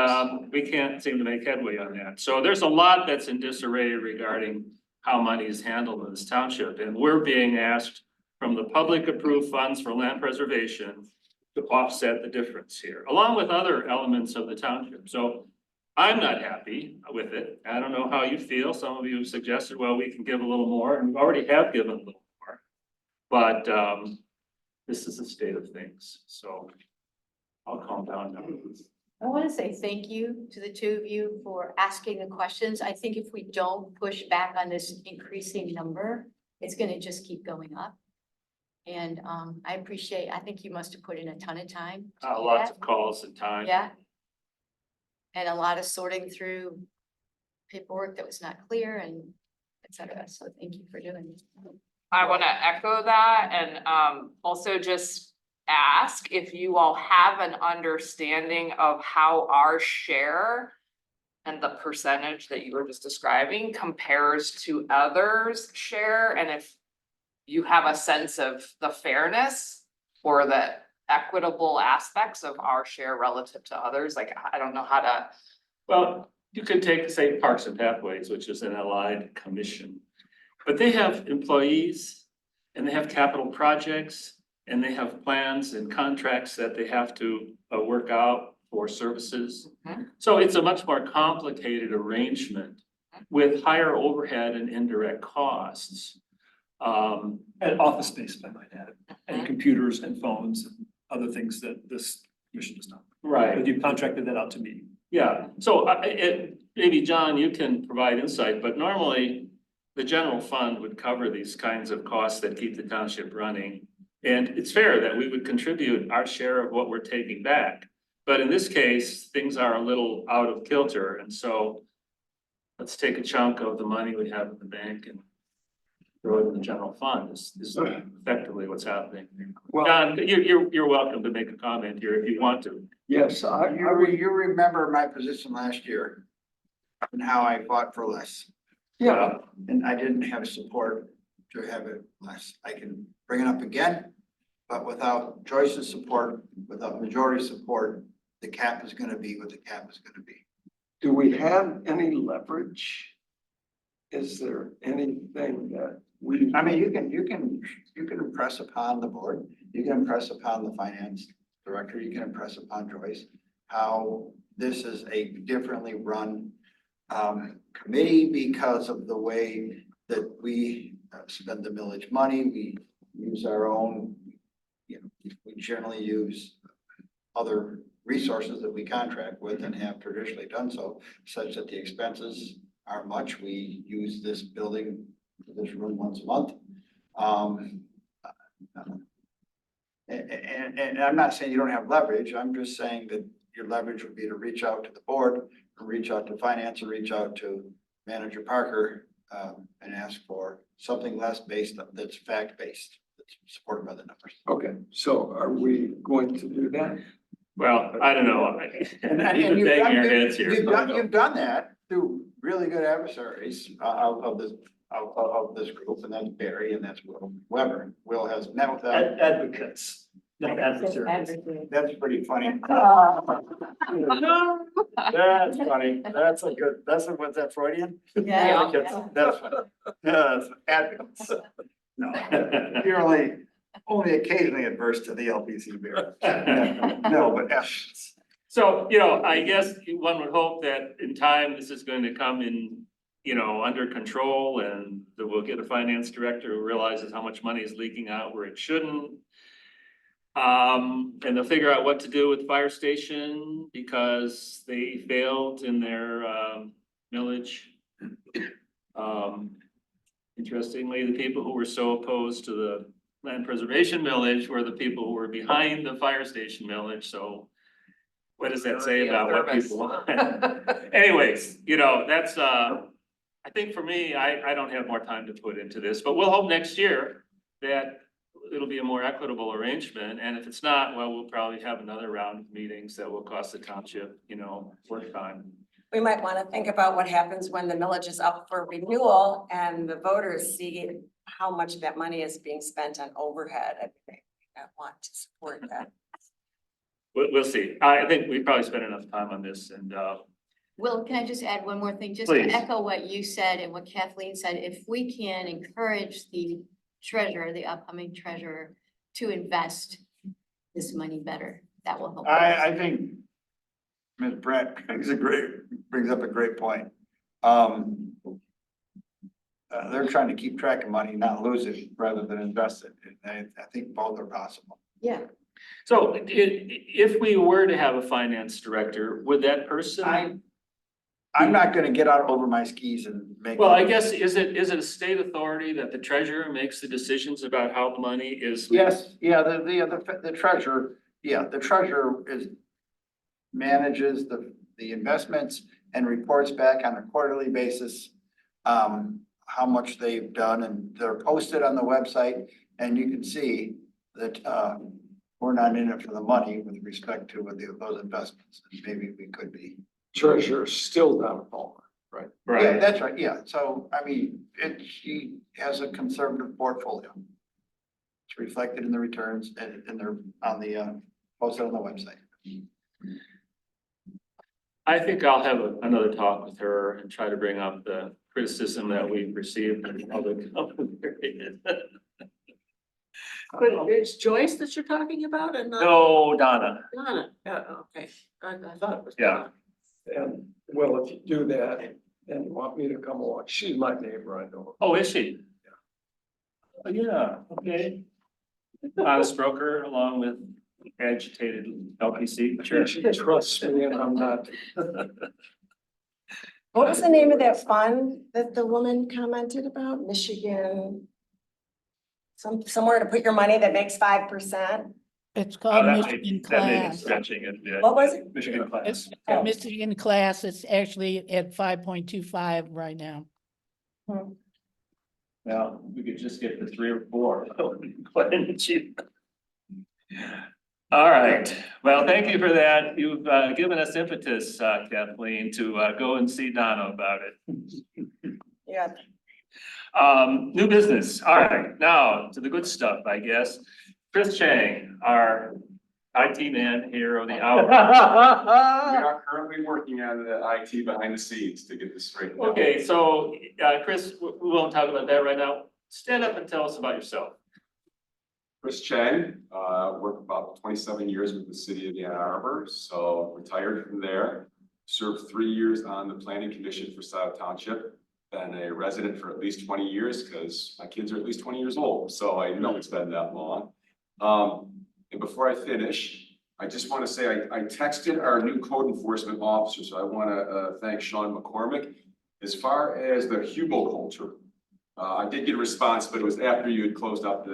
we can't seem to make headway on that. So there's a lot that's in disarray regarding how money is handled in this township. And we're being asked from the public approved funds for land preservation to offset the difference here, along with other elements of the township. So I'm not happy with it. I don't know how you feel. Some of you have suggested, well, we can give a little more, and we already have given a little more. But this is the state of things, so I'll calm down now.
I want to say thank you to the two of you for asking the questions. I think if we don't push back on this increasing number, it's going to just keep going up. And I appreciate, I think you must have put in a ton of time. to do
Lots
that.
of calls and time.
Yeah. And a lot of sorting through paperwork that was not clear and et cetera. So thank you for doing this.
I want to echo that and also just ask if you all have an understanding of how our share and the percentage that you were just describing compares to others' share, and if you have a sense of the fairness or the equitable aspects of our share relative to others. Like, I don't know how to.
Well, you could take, say, Parks and Pathways, which is an allied commission. But they have employees and they have capital projects and they have plans and contracts that they have to work out for services.
Mhm.
So it's a much more complicated arrangement with higher overhead and indirect costs.
And office space, I might add, and computers and phones and other things that this commission does not.
Right.
But you've contracted that out to me.
Yeah, so maybe John, you can provide insight, but normally the general fund would cover these kinds of costs that keep the township running. And it's fair that we would contribute our share of what we're taking back. But in this case, things are a little out of kilter. And so let's take a chunk of the money we have in the bank and throw it in the general fund is effectively what's happening.
Well,
John, you're welcome to make a comment here if you want to.
yes,
You remember my position last year and how I fought for less,
yeah,
and I didn't have support to have it less. I can bring it up again, but without Joyce's support, without majority support, the cap is gonna be what the cap is gonna be.
do we have any leverage? Is there anything that we?
I mean, you can impress upon the board, you can impress upon the finance director, you can impress upon Joyce how this is a differently run committee because of the way that we spend the millage money. We use our own, we generally use other resources that we contract with and have traditionally done so, such that the expenses are much. We use this building, this room once a month. And I'm not saying you don't have leverage. I'm just saying that your leverage would be to reach out to the board, or reach out to finance, or reach out to Manager Parker and ask for something less that's fact-based, that's supported by the numbers.
Okay, so are we going to do that?
Well, I don't know.
And
You've been banging your heads here.
you've done that through really good adversaries of this group, and that's Barry and that's Will Weber. Will has met with them.
Advocates.
That's pretty funny.
Yeah.
That's funny. That's a good, what's that Freudian?
Yeah.
That's funny. That's advocates. No, you're only occasionally adverse to the LPC beer. No, but advocates.
So, I guess one would hope that in time, this is going to come in, under control and that we'll get a finance director who realizes how much money is leaking out where it shouldn't. And they'll figure out what to do with the fire station because they failed in their, millage. Interestingly, the people who were so opposed to the land preservation millage were the people who were behind the fire station millage, so. What does that say about what people want? Anyways, that's, I think for me, I don't have more time to put into this, but we'll hope next year that it'll be a more equitable arrangement, and if it's not, well, we'll probably have another round of meetings that will cost the township, work time.
We might want to think about what happens when the millage is up for renewal and the voters see how much of that money is being spent on overhead. I think I want to support that.
We'll see. I think we probably spent enough time on this and,
Will, can I just add one more thing? Just
Please.
to echo what you said and what Kathleen said, if we can encourage the treasurer, the upcoming treasurer, to invest this money better, that will help.
I think Ms. Brett brings up a great point. They're trying to keep track of money, not lose it, rather than invest it. And I think both are possible.
Yeah.
so if we were to have a finance director, would that person?
I'm not gonna get out over my skis and make.
Well, I guess, is it a state authority that the treasurer makes the decisions about how the money is?
Yes, yeah, the treasurer, the treasurer manages the investments and reports back on a quarterly basis. How much they've done, and they're posted on the website, and you can see that, we're not in it for the money with respect to those investments, and maybe we could be.
Treasurer still Donna Palmer, right?
Yeah, that's right, yeah, so, I mean, she has a conservative portfolio. It's reflected in the returns and they're on the, posted on the website.
I think I'll have another talk with her and try to bring up the criticism that we've received in the public.
But it's Joyce that you're talking about and not
No, Donna.
Donna. Yeah, okay. I thought it was.
Yeah.
And well, if you do that and you want me to come along, she's my neighbor, I know.
Oh, is she? Oh, yeah, okay. Honest broker along with agitated LPC. Sure.
She trusts me and I'm not.
What was the name of that fund that the woman commented about? Michigan? Somewhere to put your money that makes 5%?
It's
Oh,
called
that may
Michigan
that may be
Class.
stretching it. Yeah.
What was it?
Michigan class.
It's Michigan Class, it's actually at 5.25 right now.
Well, we could just get the 3 or 4. Quite cheap. All right. Well, thank you for that. You've given us impetus, Kathleen, to go and see Donna about it.
Yeah.
New business. All right, now to the good stuff, I guess. Chris Chang, our IT man here of the hour.
We are currently working on the IT behind the scenes to get this straightened out.
Okay, so, Chris, we won't talk about that right now. Stand up and tell us about yourself.
Chris Chang, worked about 27 years with the city of Ann Arbor, so retired from there. Served 3 years on the planning commission for Scio Township. Been a resident for at least 20 years because my kids are at least 20 years old, so I know it's been that long. And before I finish, I just want to say I texted our new code enforcement officer, so I want to thank Sean McCormick. As far as the huboculture, I did get a response, but it was after you had closed up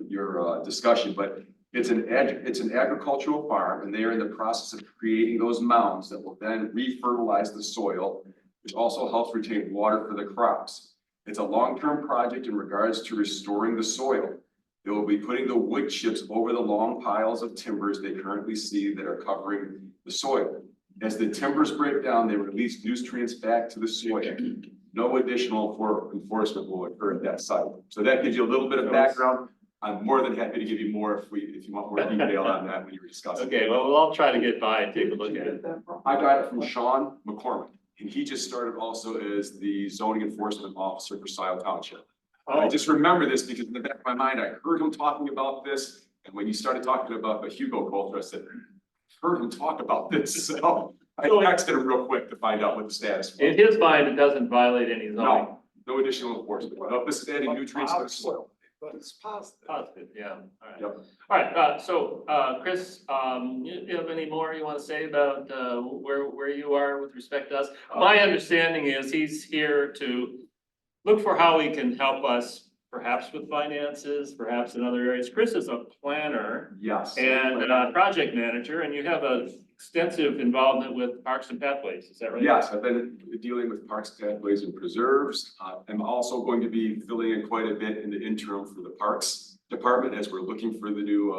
your discussion. But it's an agricultural farm, and they are in the process of creating those mounds that will then re-fertilize the soil, which also helps retain water for the crops. It's a long-term project in regards to restoring the soil. They will be putting the wood chips over the long piles of timbers they currently see that are covering the soil. As the timbers break down, they release nutrients back to the soil. No additional enforcement will occur at that site. So that gives you a little bit of background. I'm more than happy to give you more if you want more detail on that when you're discussing.
Okay, well, we'll all try to get by and take a look at it.
I got it from Sean McCormick, and he just started also as the zoning enforcement officer for Scio Township. I just remember this because in the back of my mind, I heard him talking about this, and when you started talking about the Hugo culture, I said, "I heard him talk about this," so I texted him real quick to find out what the status
In
was.
his mind, it doesn't violate any zoning.
No, no additional enforcement. No, this is adding nutrients to the soil.
But it's positive.
Positive, yeah, all right.
Yep.
All right, Chris, you have any more you want to say about, where you are with respect to us? My understanding is he's here to look for how he can help us, perhaps with finances, perhaps in other areas. Chris is a planner
Yes.
and, project manager, and you have a extensive involvement with Parks and Pathways, is that right?
Yes, I've been dealing with parks, pathways, and preserves. I'm also going to be filling in quite a bit in the interim for the Parks Department as we're looking for the new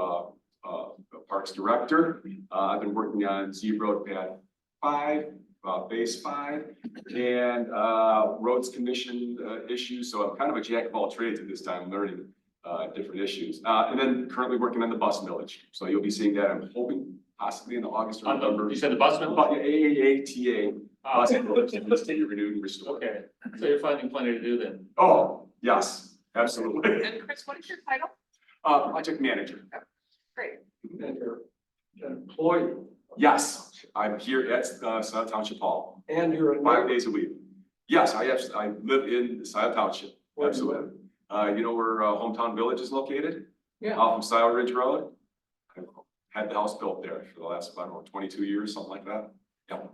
Parks Director. I've been working on Z Road Path 5, Base 5, and Roads Commission issues. So I'm kind of a jack of all trades at this time, learning different issues. And then currently working on the bus millage. So you'll be seeing that, I'm hoping, possibly in the August or
On
November.
you said the bus millage?
AATA. Bus millage, and it's to renewed and restored.
Okay, so you're finding plenty to do then.
Oh, yes, absolutely.
And Chris, what is your title?
Project manager.
Great.
And you're an employee,
Yes, I'm here at Scio Township Hall,
and you're a
5
neighbor.
days a week. Yes, I live in Scio Township,
Where do you
absolutely. You know where Hometown Village is located?
Yeah.
Off of Scio Ridge Road. I've had the house built there for the last, I don't know, 22 years, something like that. Yep.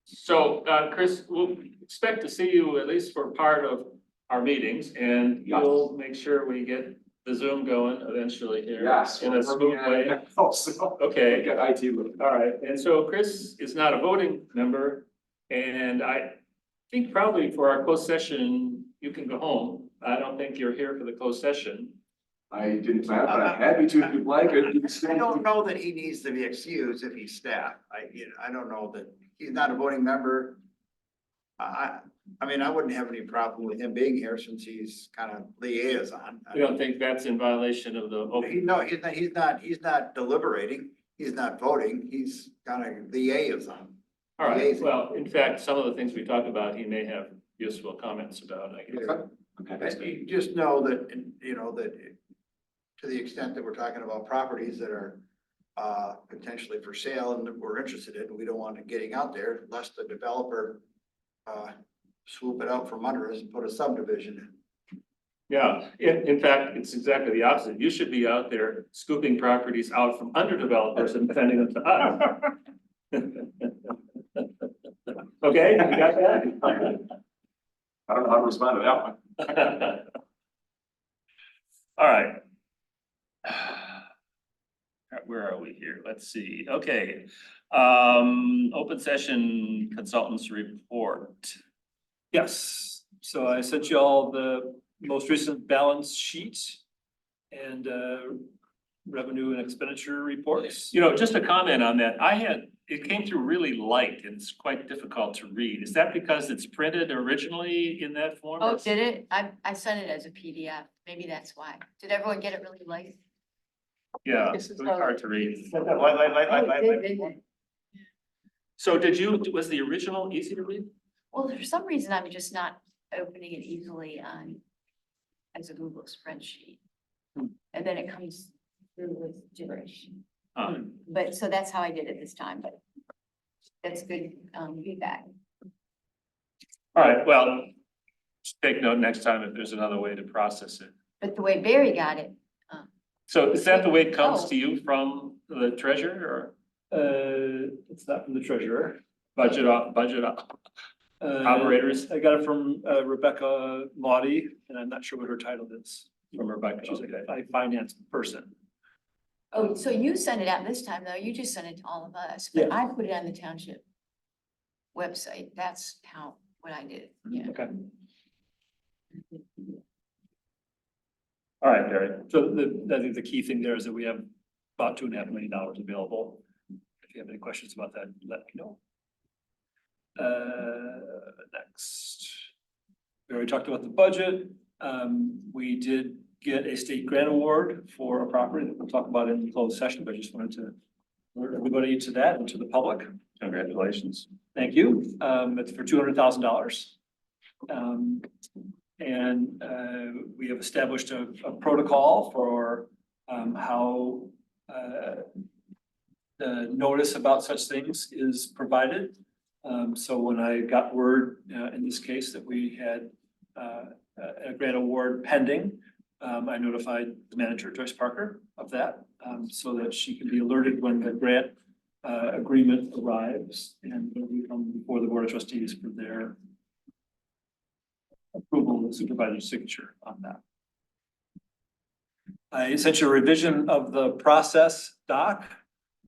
So, Chris, we'll expect to see you at least for part of our meetings, and
Yes.
you'll make sure we get the Zoom going eventually here.
Yes.
In a smooth way.
Also,
Okay,
we got IT with
all right, and so Chris is not a voting member, and I think probably for our closed session, you can go home. I don't think you're here for the closed session.
I didn't plan, but I'm happy to if you'd like.
I don't know that he needs to be excused if he's staff. I don't know that he's not a voting member. I mean, I wouldn't have any problem with him being here since he's kind of liaison.
We don't think that's in violation of the open.
No, he's not deliberating. He's not voting. He's kind of liaison.
All right,
Amazing.
well, in fact, some of the things we talk about, he may have useful comments about, I guess.
I'm happy to.
You just know that, you know, that to the extent that we're talking about properties that are potentially for sale and that we're interested in, we don't want it getting out there lest the developer swoop it out from under us and put a subdivision in.
Yeah, in fact, it's exactly the opposite. You should be out there scooping properties out from under developers and sending them to us. Okay, you got that?
I don't know how to respond to that one.
All right. Where are we here? Let's see. Okay. Open session consultants report.
Yes, so I sent you all the most recent balance sheet and revenue and expenditure reports.
You know, just a comment on that. It came through really light and it's quite difficult to read. Is that because it's printed originally in that form?
Oh, did it? I sent it as a PDF. Maybe that's why. Did everyone get it really light?
Yeah, it was hard to read.
Oh, it did, didn't it?
So was the original easy to read?
Well, for some reason, I'm just not opening it easily on as a Google spreadsheet. And then it comes through with gibberish. But so that's how I did it this time, but that's good feedback.
All right, well, just take note next time if there's another way to process it.
But the way Barry got it,
So is that the way it comes
Oh.
to you from the treasurer
It's not from the treasurer.
or budget operators?
I got it from Rebecca Lottie, and I'm not sure what her title is.
From Rebecca,
She's
okay.
a finance person.
oh, so you sent it out this time though, you just sent it to all of us, but
Yeah.
I put it on the township website. That's what I did, yeah.
Okay. All right, Barry.
So I think the key thing there is that we have about $2.5 million available. If you have any questions about that, let me know. Next. We already talked about the budget. We did get a state grant award for a property that we'll talk about in the closed session, but I just wanted to alert everybody to that and to the public.
Congratulations.
Thank you. It's for $200,000. We have established a protocol for how the notice about such things is provided. So when I got word in this case that we had a grant award pending, I notified the manager, Joyce Parker, of that, so that she can be alerted when the grant agreement arrives and will be come before the Board of Trustees for their approval and supervisor's signature on that. I sent you a revision of the process doc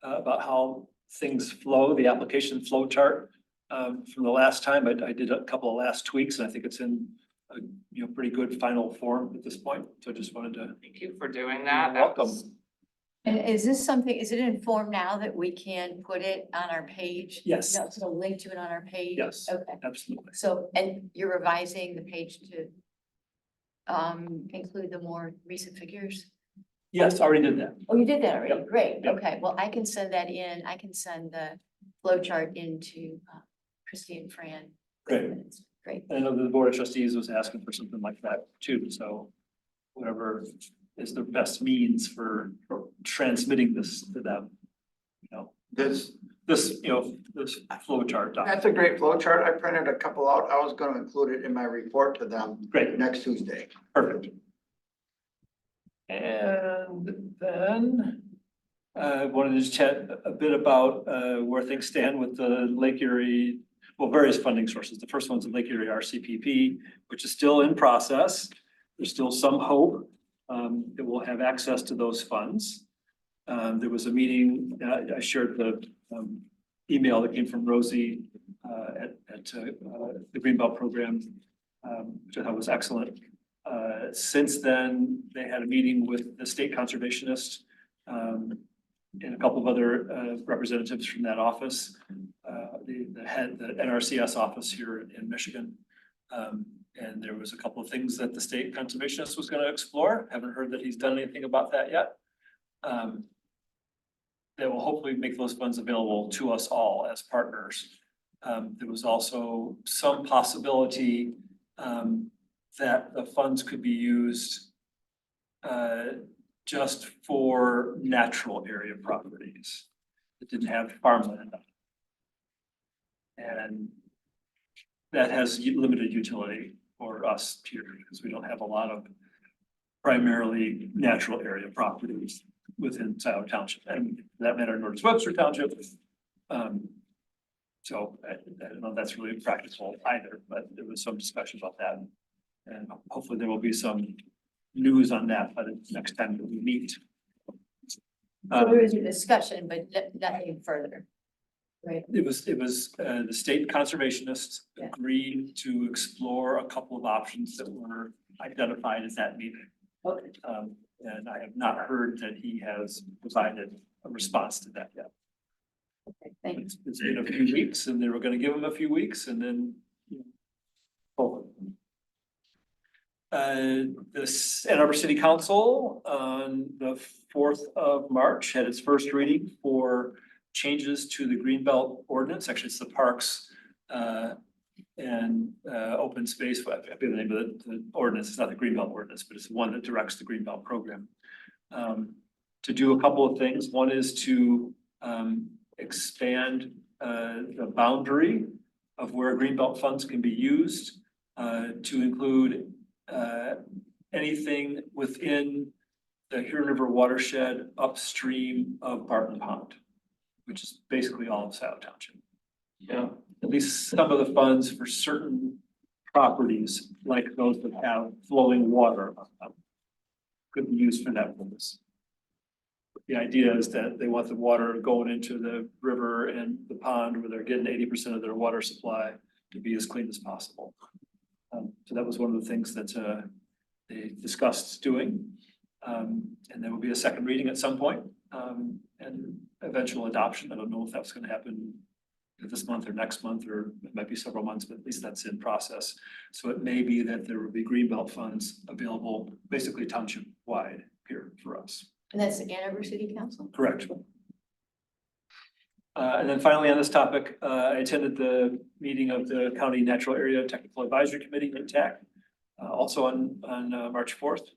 about how things flow, the application flow chart. From the last time, I did a couple of last tweaks, and I think it's in a pretty good final form at this point. So I just wanted to.
Thank you for doing that.
You're welcome.
And is this something, is it in form now that we can put it on our page?
Yes.
No, so link to it on our page?
Yes.
Okay,
Absolutely.
so, and you're revising the page to include the more recent figures?
Yes, I already did that.
Oh, you did that already?
Yep.
Great,
Yep.
okay, well, I can send that in, I can send the flow chart into Christie and Fran.
Great.
Great,
I know the Board of Trustees was asking for something like that too, so whatever is the best means for transmitting this to them. You know,
This,
this flow chart. doc.
that's a great flow chart. I printed a couple out. I was gonna include it in my report to them
Great,
next Tuesday.
perfect. And then wanted to just chat a bit about where things stand with the Lake Erie, well, various funding sources. The first one's the Lake Erie RCPP, which is still in process. There's still some hope that we'll have access to those funds. There was a meeting, I shared the email that came from Rosie at the Greenbelt program, which I thought was excellent. Since then, they had a meeting with the state conservationist and a couple of other representatives from that office, the head, the NRCS office here in Michigan. And there was a couple of things that the state conservationist was going to explore. Haven't heard that he's done anything about that yet. That will hopefully make those funds available to us all as partners. There was also some possibility that the funds could be used just for natural area properties that didn't have farmland on it. And that has limited utility for us here because we don't have a lot of primarily natural area properties within Scio Township, and for that matter, North Webster Township. So I don't know if that's really practical either, but there was some discussion about that. And hopefully there will be some news on that by the next time that we meet.
so there is a discussion, but nothing further. Right,
It was the state conservationists
Yeah.
agreed to explore a couple of options that were identified at that meeting.
okay,
And I have not heard that he has provided a response to that yet.
okay, thanks.
It's been a few weeks and they were gonna give him a few weeks and then. Oh. This Ann Arbor City Council on the 4th of March had its first reading for changes to the Greenbelt ordinance. Actually, it's the parks and open space. I forget the name of the ordinance. It's not the Greenbelt ordinance, but it's the one that directs the Greenbelt program. To do a couple of things. One is to expand the boundary of where Greenbelt funds can be used to include anything within the Huron River watershed upstream of Barton Pond, which is basically all of Scio Township. Yeah, at least some of the funds for certain properties, like those that have flowing water on them, could be used for that purpose. The idea is that they want the water going into the river and the pond where they're getting 80% of their water supply to be as clean as possible. So that was one of the things that they discussed doing. And there will be a second reading at some point, and eventual adoption. I don't know if that's going to happen this month or next month, or it might be several months, but at least that's in process. So it may be that there will be greenbelt funds available, basically township wide here for us.
And that's the Andover City Council?
Correct. And then finally on this topic, I attended the meeting of the County Natural Area Technical Advisory Committee, TAC, also on March 4th.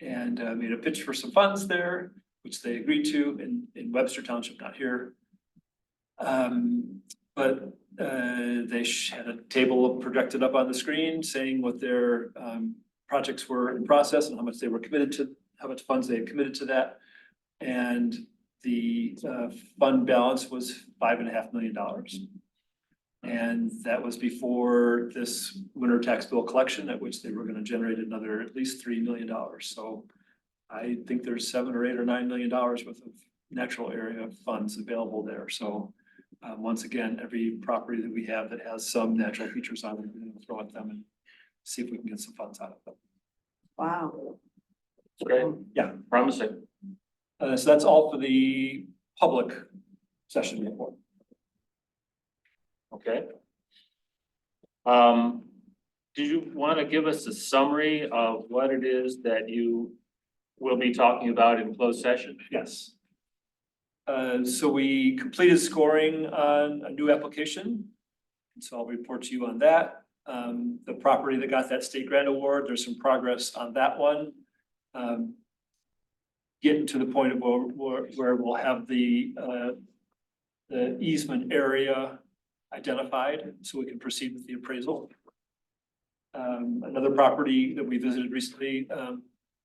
And made a pitch for some funds there, which they agreed to in Webster Township, not here. But they had a table projected up on the screen saying what their projects were in process and how much they were committed to, how much funds they had committed to that. And the fund balance was $5.5 million. And that was before this winter tax bill collection, at which they were going to generate another at least $3 million. So I think there's $7 or $8 or $9 million worth of natural area funds available there. So once again, every property that we have that has some natural features on it, we're going to throw at them and see if we can get some funds out of them.
Wow.
Great.
Yeah.
Promising.
So that's all for the public session report.
Okay. Do you want to give us a summary of what it is that you will be talking about in closed session?
Yes. So we completed scoring on a new application. So I'll report to you on that. The property that got that state grant award, there's some progress on that one. Getting to the point of where we'll have the easement area identified so we can proceed with the appraisal. Another property that we visited recently,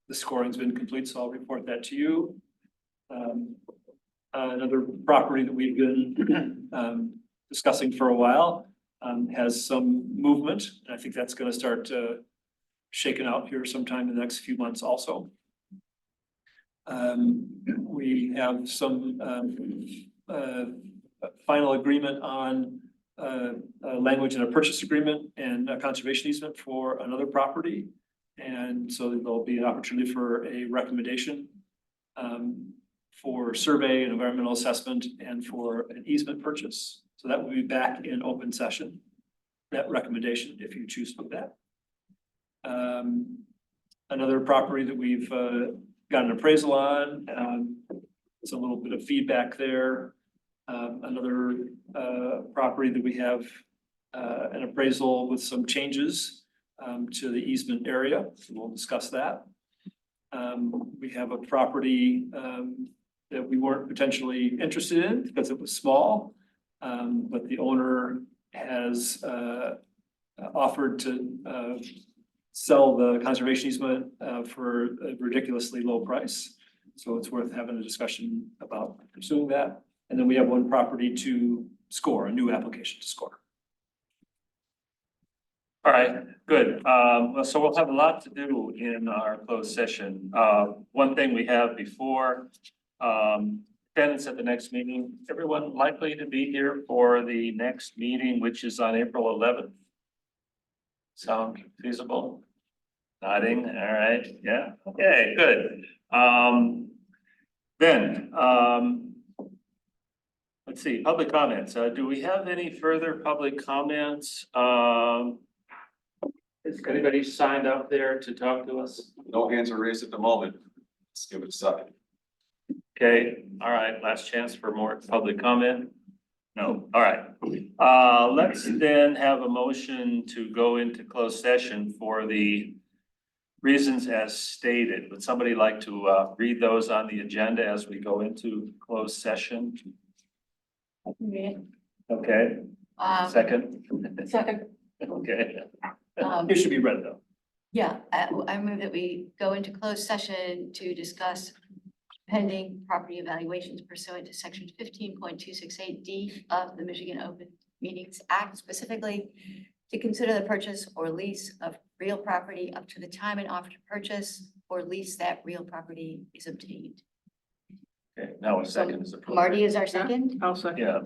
the scoring's been complete, so I'll report that to you. Another property that we've been discussing for a while has some movement. And I think that's going to start shaking out here sometime in the next few months also. We have some final agreement on language in a purchase agreement and a conservation easement for another property. And so there'll be an opportunity for a recommendation for survey and environmental assessment and for an easement purchase. So that will be back in open session, that recommendation, if you choose to do that. Another property that we've got an appraisal on, it's a little bit of feedback there. Another property that we have an appraisal with some changes to the easement area, so we'll discuss that. We have a property that we weren't potentially interested in because it was small, but the owner has offered to sell the conservation easement for a ridiculously low price. So it's worth having a discussion about pursuing that. And then we have one property to score, a new application to score.
All right, good. Well, so we'll have a lot to do in our closed session. One thing we have before attendance at the next meeting, everyone likely to be here for the next meeting, which is on April 11th. Sound feasible? Nodding, all right, yeah, okay, good. Then, let's see, public comments. Do we have any further public comments? Is anybody signed up there to talk to us?
No hands are raised at the moment. Let's give it a second.
Okay, all right, last chance for more public comment. No, all right. Let's then have a motion to go into closed session for the reasons as stated. Would somebody like to read those on the agenda as we go into closed session? Okay, second?
Second.
Okay.
It should be read though.
Yeah, I move that we go into closed session to discuss pending property evaluations pursuant to section 15.268D of the Michigan Open Meetings Act, specifically to consider the purchase or lease of real property up to the time and offer to purchase or lease that real property is obtained.
Okay, now a second is appropriate.
Marty is our second.
I'll second.
Yeah.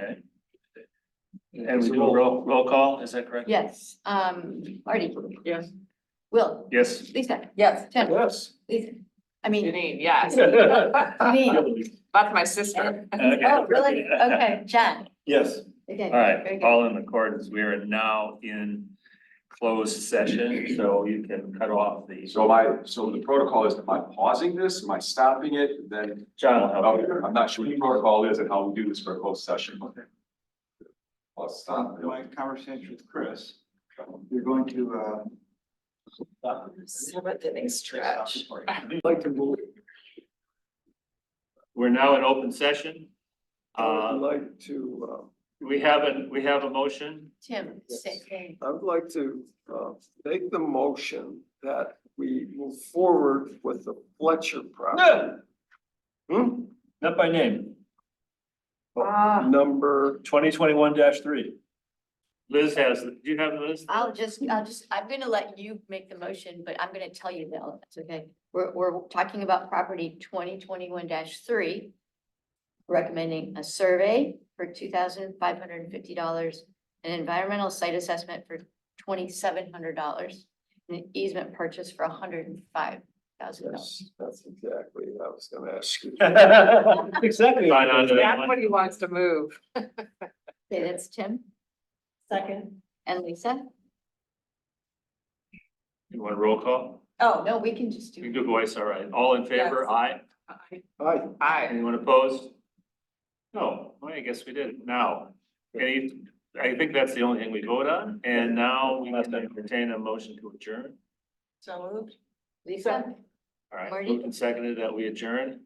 Okay. And we do a roll call, is that correct?
Yes, Marty.
Yes.
Will.
Yes.
Lisa.
Yes.
Tim.
Yes.
Lisa. I mean,
Janine, yes,
Janine.
that's my sister.
Oh, really? Okay, John.
Yes.
Okay.
All
very
right,
good.
all in accordance, we are now in closed session, so you can cut off the.
So the protocol is, am I pausing this? Am I stopping it? Then,
John will help you.
I'm not sure what the protocol is and how we do this for a closed session. I'll stop.
My conversation with Chris, you're going to,
So what the next stretch?
I'd like to move,
We're now in open session.
I would like to,
We have a motion.
Tim, say,
I would like to, make the motion that we move forward with the Fletcher property.
Not by name,
Number,
2021-3.
Liz has, do you have Liz?
I'm gonna let you make the motion, but I'm gonna tell you the elements, okay? We're talking about property 2021-3. Recommending a survey for $2,550, an environmental site assessment for $2,700, and an easement purchase for $105,000.
that's exactly, I was gonna ask you.
Exactly.
Sign on to that
That's
one.
what he wants to move.
Okay, that's Tim
Second.
and Lisa.
You want a roll call?
Oh,
No, we can just
You can
do.
do voice, all right. All in favor?
Yes.
Aye.
Aye.
Aye.
Anyone opposed? No, well, I guess we did. Now, I think that's the only thing we vote on, and now we must entertain a motion to adjourn.
so moved.
Lisa,
All right,
Marty?
moved and seconded that we adjourn.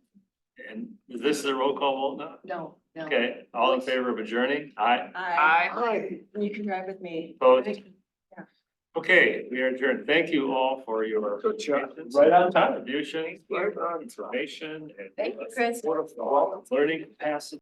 And is this the roll call vote now?
no.
Okay, all in favor of adjourning? Aye.
Aye.
Aye.
You can drive with me.
Opposed? Okay, we are adjourned. Thank you all for your.
Good job.
patience,
Right on time.
Contributions,
Right on time.
information, and
Thank you, Chris.
learning capacity.